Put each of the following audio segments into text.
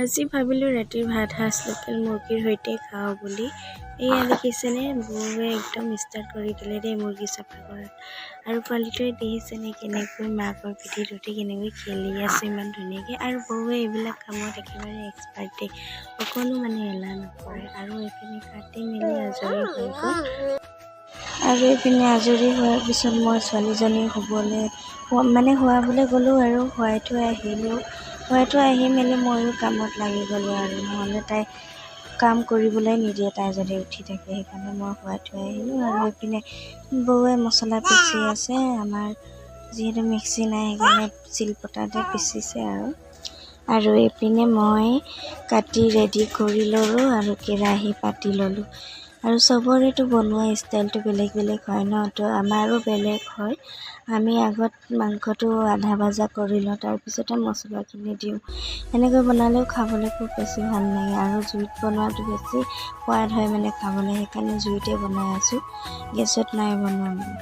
আজি ভাবিলোঁ ৰাতিৰ ভাত সাজ লোকেল মুৰ্গীৰ সৈতে খাওঁ বুলি। এয়া দেখিছেনে, বৌৱে একদম ষ্টাৰ্ট কৰি দিলে দেই মুৰ্গী চাফা কৰাত। আৰু পোৱালিটোৱে দেখিছেনে কেনেকৈ মাকৰ পিঠিত উঠি কেনেকৈ খেলি আছে ইমান ধুনীয়াকৈ। আৰু বৌৱে এইবিলাক কামত একেবাৰে এক্সপাৰ্ট দেই, অকণো মানে এলাহ নকৰে। আৰু এইপিনে কাটি মেলি আজৰি হৈ গ'ল। আৰু এইপিনে আজৰি হোৱাৰ পিছত মই ছোৱালীজনীক শুৱাবলৈ গ'লোঁ আৰু শুৱাই থৈ আহিলোঁ। শুৱাই থৈ আহি মেলি ময়ো কামত লাগি গ'লোঁ আৰু নহ'লে তাই কাম কৰিবলৈ নিদিয়ে, তাই যদি উঠি থাকে। সেইকাৰণে মই শুৱাই থৈ আহিলোঁ। আৰু এইপিনে বৌৱে মছলা পিচি আছে। আমাৰ যিহেতু মিক্সি নাই সেইকাৰণে শিলপতাতে পিচিছে আৰু এইপিনে মই কাটি ৰেডি কৰি ল'লোঁ আৰু কেৰাহী পাতি ল'লোঁ। আৰু চবৰেতো বনোৱা ষ্টাইলটো বেলেগ বেলেগ হয় ন, তো আমাৰো বেলেগ হয়। আমি আগত মাংসটো আধা ভজা কৰি লওঁ, তাৰপিছতে মছলাখিনি দিওঁ। এনেকৈ বনালেও খাবলৈ খুব বেছি ভাল লাগে আৰু জুইত বনোৱাটো বেছি সোৱাদ হয় মানে খাবলৈ। সেইকাৰণে জুইতে বনাই আছোঁ, গেছত নাই বনোৱা মানে।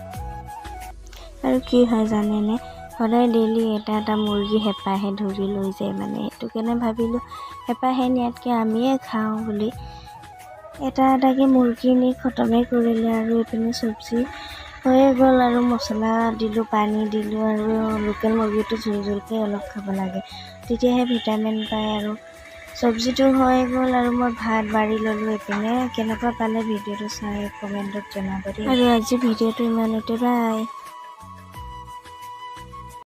আৰু কি হয় জানেনে, সদায় ডেইলি এটা এটা মুৰ্গী হেঁপাহে ধৰি লৈ যায় মানে। সেইটো কাৰণে ভাবিলোঁ হেঁপাহে নিয়াতকৈ আমিয়ে খাওঁ বুলি এটা এটাকৈ মুৰ্গী নি খতমেই কৰিলে। আৰু এইপিনে চব্জি হৈয়ে গ'ল আৰু মছলা দিলোঁ, পানী দিলোঁ। আৰু লোকেল মুৰ্গীটো জোল জোলকৈ অলপ খাব লাগে, তেতিয়াহে ভিটামিন পায়। আৰু চব্জিটো হৈ গ'ল আৰু মই ভাত বাঢ়ি ল'লোঁ। এইপিনে কেনেকুৱা পালে ভিডিঅ'টো চাই কমেণ্টত জনাব দেই। আৰু আজি ভিডিঅ'টো ইমানতে, বাই।